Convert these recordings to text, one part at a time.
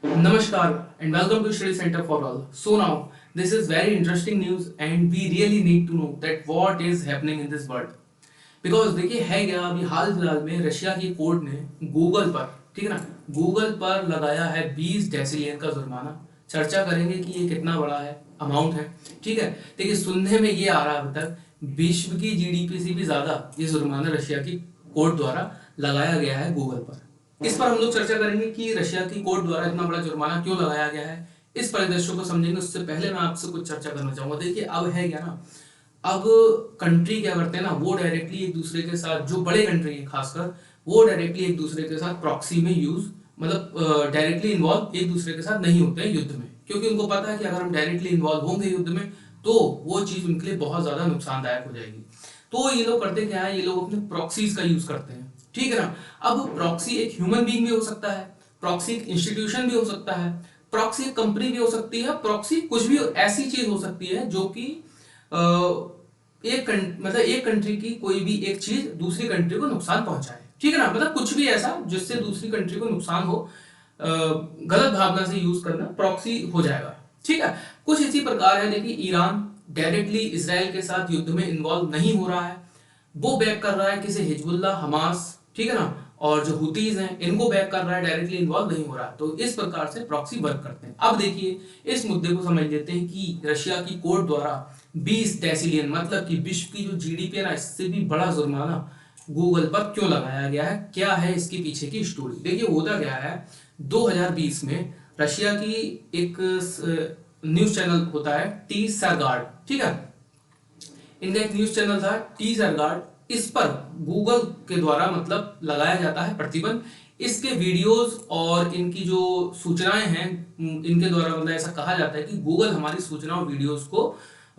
Namaskar and welcome to Study Center for All. So now, this is very interesting news and we really need to know that what is happening in this world. Because देखिए है क्या, अभी हाल फिलहाल में Russia की court ने Google पर, ठीक है ना, गूगल पर लगाया है 20 डेसिलियन का जुर्माना। चर्चा करेंगे कि ये कितना बड़ा है, अमाउंट है, ठीक है। देखिए सुनने में ये आ रहा है अभी तक विश्व की जीडीपी से भी ज्यादा ये जुर्माना रशिया की कोर्ट द्वारा लगाया गया है गूगल पर। इस पर हम लोग चर्चा करेंगे कि रशिया की कोर्ट द्वारा इतना बड़ा जुर्माना क्यों लगाया गया है, इस परिदृश्य को समझेंगे। उससे पहले मैं आपसे कुछ चर्चा करना चाहूंगा। देखिए अब है क्या ना, अब कंट्री क्या करते हैं ना, वो डायरेक्टली एक दूसरे के साथ, जो बड़े कंट्री है खासकर, वो डायरेक्टली एक दूसरे के साथ प्रॉक्सी में यूज, मतलब डायरेक्टली इन्वॉल्व एक दूसरे के साथ नहीं होते हैं युद्ध में, क्योंकि उनको पता है कि अगर हम डायरेक्टली इन्वॉल्व होंगे युद्ध में तो वो चीज उनके लिए बहुत ज्यादा नुकसानदायक हो जाएगी। तो ये लोग करते क्या है, ये लोग अपने प्रॉक्सीज का यूज करते हैं, ठीक है ना। अब प्रॉक्सी एक ह्यूमन बीइंग भी हो सकता है, प्रॉक्सी एक इंस्टीट्यूशन भी हो सकता है, प्रॉक्सी एक कंपनी भी हो सकती है, प्रॉक्सी कुछ भी ऐसी चीज हो सकती है जो कि मतलब एक कंट्री की कोई भी एक चीज दूसरी कंट्री को नुकसान पहुंचाए, ठीक है ना। मतलब कुछ भी ऐसा जिससे दूसरी कंट्री को नुकसान हो, गलत भावना से यूज करना प्रॉक्सी हो जाएगा, ठीक है। कुछ इसी प्रकार है। देखिए ईरान डायरेक्टली इसराइल के साथ युद्ध में इन्वॉल्व नहीं हो रहा है, वो बैक कर रहा है किसी हिजबुल्लाह, हमास, ठीक है ना, और जो हुतीज हैं इनको बैक कर रहा है, डायरेक्टली इन्वॉल्व नहीं हो रहा है। तो इस प्रकार से प्रॉक्सी वर्क करते हैं। अब देखिए इस मुद्दे को समझ लेते हैं कि रशिया की कोर्ट द्वारा 20 डेसिलियन मतलब कि विश्व की जो जीडीपी है ना, इससे भी बड़ा जुर्माना गूगल पर क्यों लगाया गया है, क्या है इसके पीछे की स्टोरी। देखिए होता क्या है, 2020 में रशिया की एक न्यूज चैनल होता है टी सरगार्ड, ठीक है, इनका एक न्यूज चैनल था टी सरगार्ड, इस पर गूगल के द्वारा मतलब लगाया जाता है प्रतिबंध। इसके वीडियोस और इनकी जो सूचनाएं हैं, इनके द्वारा मतलब ऐसा कहा जाता है कि गूगल हमारी सूचनाओं वीडियोस को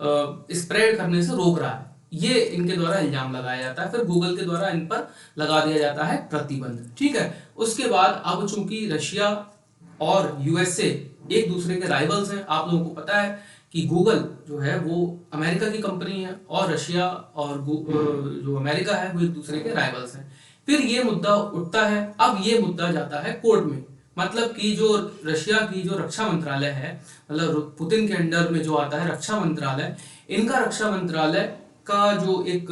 स्प्रेड करने से रोक रहा है, ये इनके द्वारा इल्जाम लगाया जाता है। फिर गूगल के द्वारा इन पर लगा दिया जाता है प्रतिबंध, ठीक है। उसके बाद अब चूंकि रशिया और यूएसए एक दूसरे के राइवल्स हैं, आप लोगों को पता है कि गूगल जो है वो अमेरिका की कंपनी है और रशिया और जो अमेरिका है वो एक दूसरे के राइवल्स हैं। फिर ये मुद्दा उठता है, अब ये मुद्दा जाता है कोर्ट में। मतलब कि जो रशिया की जो रक्षा मंत्रालय है, मतलब पुतिन के अंडर में जो आता है रक्षा मंत्रालय, इनका रक्षा मंत्रालय का जो एक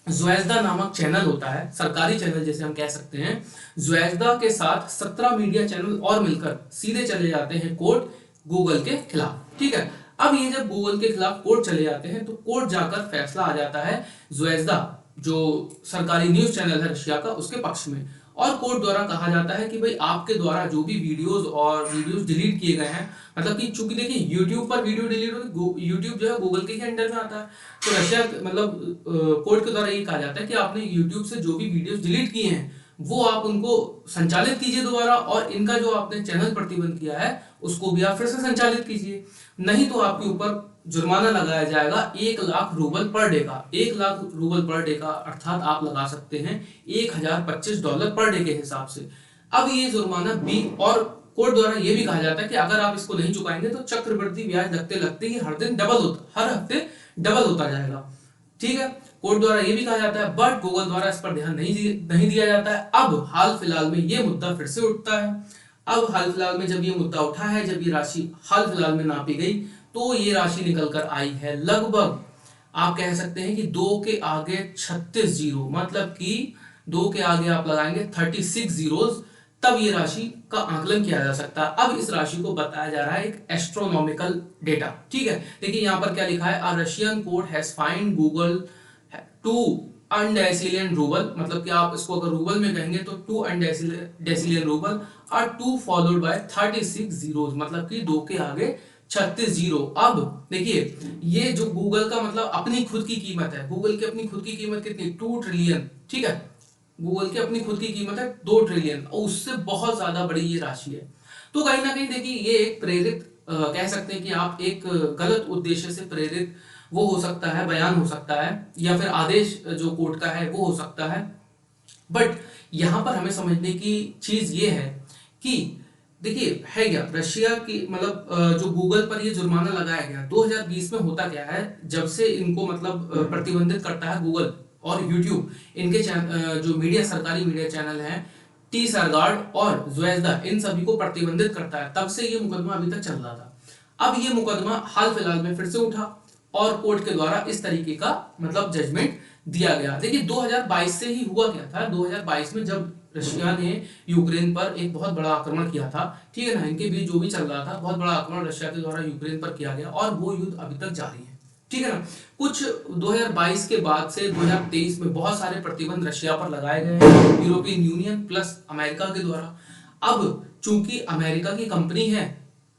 ज़्वेज़दा नामक चैनल होता है, सरकारी चैनल जैसे हम कह सकते हैं, ज़्वेज़दा के साथ 17 मीडिया चैनल और मिलकर सीधे चले जाते हैं कोर्ट गूगल के खिलाफ, ठीक है। अब ये जब गूगल के खिलाफ कोर्ट चले जाते हैं तो कोर्ट जाकर फैसला आ जाता है ज़्वेज़दा, जो सरकारी न्यूज चैनल है रशिया का, उसके पक्ष में। और कोर्ट द्वारा कहा जाता है कि भाई आपके द्वारा जो भी वीडियोस डिलीट किए गए हैं, मतलब कि चूंकि देखिए यूट्यूब पर वीडियो डिलीट होगी, यूट्यूब जो है गूगल के ही अंडर में आता है, तो रशिया मतलब कोर्ट के द्वारा ये कहा जाता है कि आपने यूट्यूब से जो भी वीडियोस डिलीट किए हैं वो आप उनको संचालित कीजिए दोबारा, और इनका जो आपने चैनल प्रतिबंध किया है उसको भी आप फिर से संचालित कीजिए, नहीं तो आपके ऊपर जुर्माना लगाया जाएगा 1 लाख रूबल पर डे का। 1 लाख रूबल पर डे का अर्थात आप लगा सकते हैं $1025 पर डे के हिसाब से। अब ये जुर्माना भी, और कोर्ट द्वारा ये भी कहा जाता है कि अगर आप इसको नहीं चुकाएंगे तो चक्रवृद्धि ब्याज लगते लगते ही हर हफ्ते डबल होता जाएगा, ठीक है। कोर्ट द्वारा ये भी कहा जाता है, बट गूगल द्वारा इस पर ध्यान नहीं दिया जाता है। अब हाल फिलहाल में ये मुद्दा फिर से उठता है। अब हाल फिलहाल में जब ये मुद्दा उठा है, जब ये राशि हाल फिलहाल में नापी गई, तो ये राशि निकल कर आई है लगभग, आप कह सकते हैं कि 2 के आगे 36 जीरो, मतलब कि 2 के आगे आप लगाएंगे 36 जीरोस, तब ये राशि का आकलन किया जा सकता है। अब इस राशि को बताया जा रहा है एक एस्ट्रोनॉमिकल डेटा, ठीक है। देखिए यहाँ पर क्या लिखा है, a Russian court has find Google 2 undecillion rouble, मतलब कि आप इसको अगर रूबल में कहेंगे तो 2 अनडेसिलियन रूबल और 2 फॉलोड बाय 36 जीरोस, मतलब कि 2 के आगे 36 जीरो। अब देखिए ये जो गूगल का मतलब अपनी खुद की कीमत है, गूगल की अपनी खुद की कीमत कितनी, 2 ट्रिलियन, ठीक है। गूगल की अपनी खुद की कीमत है 2 ट्रिलियन, और उससे बहुत ज्यादा बड़ी ये राशि है। तो कहीं ना कहीं देखिए ये एक प्रेरित कह सकते हैं कि आप एक गलत उद्देश्य से प्रेरित वो हो सकता है, बयान हो सकता है, या फिर आदेश जो कोर्ट का है वो हो सकता है। बट यहां पर हमें समझने की चीज ये है कि देखिए है क्या, रशिया की मतलब जो गूगल पर ये जुर्माना लगाया गया 2020 में, होता क्या है, जब से इनको मतलब प्रतिबंधित करता है गूगल और यूट्यूब, इनके जो मीडिया सरकारी मीडिया चैनल हैं टी सरगार्ड और ज्वेजदा, इन सभी को प्रतिबंधित करता है। तब से ये मुकदमा अभी तक चल रहा था। अब ये मुकदमा हाल फिलहाल में फिर से उठा और कोर्ट के द्वारा इस तरीके का मतलब जजमेंट दिया गया। देखिए 2022 से ही हुआ क्या था, 2022 में जब रशिया ने यूक्रेन पर एक बहुत बड़ा आक्रमण किया था, ठीक है ना, इनके बीच जो भी चल रहा था, बहुत बड़ा आक्रमण रशिया के द्वारा यूक्रेन पर किया गया और वो युद्ध अभी तक जारी है, ठीक है ना। कुछ 2022 के बाद से 2023 में बहुत सारे प्रतिबंध रशिया पर लगाए गए हैं, यूरोपियन यूनियन प्लस अमेरिका के द्वारा। अब चूंकि अमेरिका की कंपनी है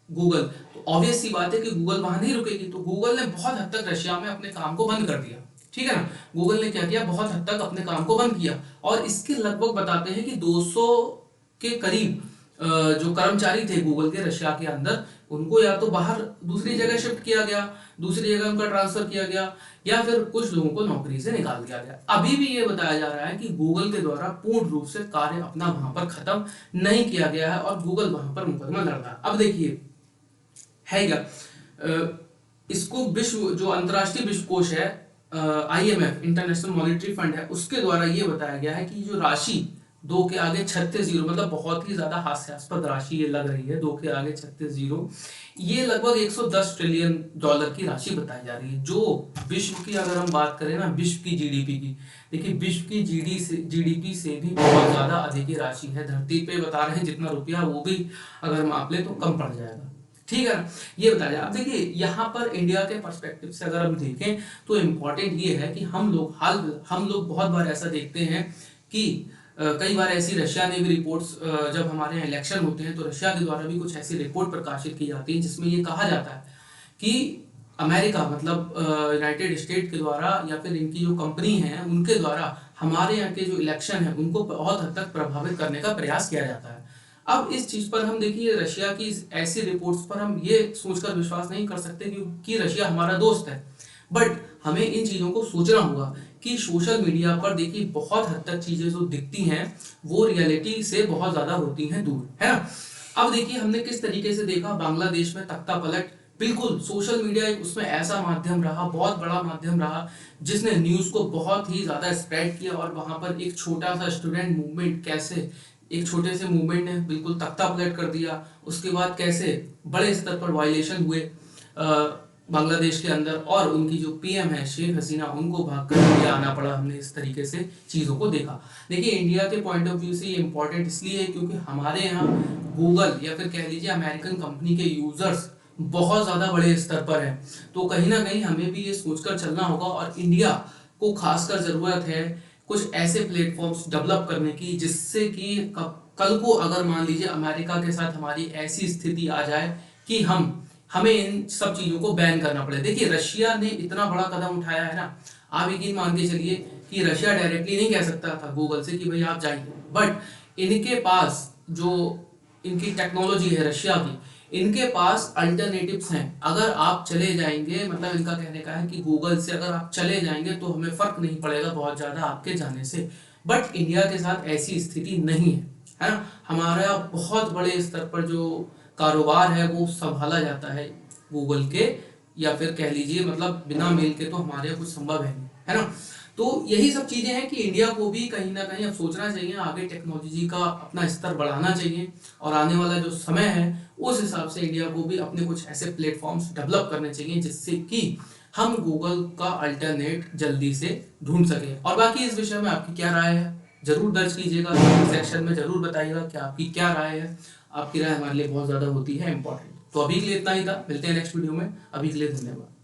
गूगल, तो ऑब्वियस सी बात है कि गूगल वहां नहीं रुकेगी, तो गूगल ने बहुत हद तक रशिया में अपने काम को बंद कर दिया, ठीक है ना। गूगल ने क्या किया, बहुत हद तक अपने काम को बंद किया और इसके लगभग बताते हैं कि 200 के करीब जो कर्मचारी थे गूगल के रशिया के अंदर, उनको या तो बाहर दूसरी जगह शिफ्ट किया गया, दूसरी जगह उनका ट्रांसफर किया गया, या फिर कुछ लोगों को नौकरी से निकाल दिया गया। अभी भी ये बताया जा रहा है कि गूगल के द्वारा पूर्ण रूप से कार्य अपना वहां पर खत्म नहीं किया गया है और गूगल वहां पर मुकदमा लड़ रहा है। अब देखिए है क्या, इसको विश्व जो अंतर्राष्ट्रीय विश्व कोष है, IMF इंटरनेशनल मॉनेटरी फंड है, उसके द्वारा ये बताया गया है कि जो राशि 2 के आगे 36 जीरो, मतलब बहुत ही ज्यादा हास्यास्पद राशि ये लग रही है, 2 के आगे 36 जीरो, ये लगभग 110 ट्रिलियन डॉलर की राशि बताई जा रही है, जो विश्व की अगर हम बात करें ना, विश्व की जीडीपी की, देखिए विश्व की जीडीपी से भी बहुत ज्यादा अधिक ही राशि है। धरती पे बता रहे हैं जितना रुपया, वो भी अगर हम आप ले तो कम पड़ जाएगा, ठीक है ना, ये बताया जाए। अब देखिए यहाँ पर इंडिया के पर्सपेक्टिव से अगर हम देखें तो इम्पोर्टेंट ये है कि हम लोग बहुत बार ऐसा देखते हैं कि कई बार ऐसी रशिया ने भी रिपोर्ट्स, जब हमारे यहाँ इलेक्शन होते हैं तो रशिया के द्वारा भी कुछ ऐसी रिपोर्ट प्रकाशित की जाती है जिसमें ये कहा जाता है कि अमेरिका मतलब यूनाइटेड स्टेट के द्वारा या फिर इनकी जो कंपनी है उनके द्वारा हमारे यहाँ के जो इलेक्शन है उनको बहुत हद तक प्रभावित करने का प्रयास किया जाता है। अब इस चीज पर हम देखिए रशिया की ऐसी रिपोर्ट्स पर हम ये सोचकर विश्वास नहीं कर सकते क्योंकि रशिया हमारा दोस्त है, बट हमें इन चीजों को सोचना होगा कि सोशल मीडिया पर देखिए बहुत हद तक चीजें जो दिखती हैं वो रियलिटी से बहुत ज्यादा होती हैं दूर, है ना। अब देखिए हमने किस तरीके से देखा बांग्लादेश में तख्ता पलट, बिल्कुल सोशल मीडिया उसमें ऐसा माध्यम रहा, बहुत बड़ा माध्यम रहा जिसने न्यूज को बहुत ही ज्यादा स्प्रेड किया और वहां पर एक छोटा सा स्टूडेंट मूवमेंट कैसे एक छोटे से मूवमेंट ने बिल्कुल तख्ता पलट कर दिया, उसके बाद कैसे बड़े स्तर पर वायलेशन हुए बांग्लादेश के अंदर और उनकी जो पीएम है शेख हसीना उनको भाग कर इंडिया आना पड़ा। हमने इस तरीके से चीज़ों को देखा। देखिए इंडिया के पॉइंट ऑफ व्यू से ये इम्पोर्टेंट इसलिए है क्योंकि हमारे यहाँ गूगल या फिर कह लीजिए अमेरिकन कंपनी के यूजर्स बहुत ज़्यादा बड़े स्तर पर है, तो कहीं ना कहीं हमें भी ये सोचकर चलना होगा और इंडिया को खासकर ज़रूरत है कुछ ऐसे प्लेटफॉर्म्स डेवलप करने की जिससे कि कल को अगर मान लीजिए अमेरिका के साथ हमारी ऐसी स्थिति आ जाए कि हमें इन सब चीजों को बैन करना पड़े। देखिए रशिया ने इतना बड़ा कदम उठाया है ना, आप यकीन मान के चलिए कि रशिया डायरेक्टली नहीं कह सकता था गूगल से कि भाई आप जाइए, बट इनके पास जो इनकी टेक्नोलॉजी है रशिया की, इनके पास अल्टरनेटिव्स हैं। अगर आप चले जाएंगे, मतलब इनका कहने का है कि गूगल से अगर आप चले जाएंगे तो हमें फर्क नहीं पड़ेगा बहुत ज्यादा आपके जाने से, बट इंडिया के साथ ऐसी स्थिति नहीं है ना। हमारा बहुत बड़े स्तर पर जो कारोबार है वो संभाला जाता है गूगल के, या फिर कह लीजिए मतलब बिना मेल के तो हमारे यहाँ कुछ संभव है नहीं, है ना। तो यही सब चीजें हैं कि इंडिया को भी कहीं ना कहीं अब सोचना चाहिए, आगे टेक्नोलॉजी का अपना स्तर बढ़ाना चाहिए और आने वाला जो समय है उस हिसाब से इंडिया को भी अपने कुछ ऐसे प्लेटफॉर्म्स डेवलप करने चाहिए जिससे कि हम गूगल का अल्टरनेट जल्दी से ढूंढ सके। और बाकी इस विषय में आपकी क्या राय है जरूर दर्ज कीजिएगा, सेक्शन में जरूर बताइएगा कि आपकी क्या राय है। आपकी राय हमारे लिए बहुत ज्यादा होती है इंपॉर्टेंट। तो अभी के लिए इतना ही था, मिलते हैं नेक्स्ट वीडियो में, अभी के लिए धन्यवाद।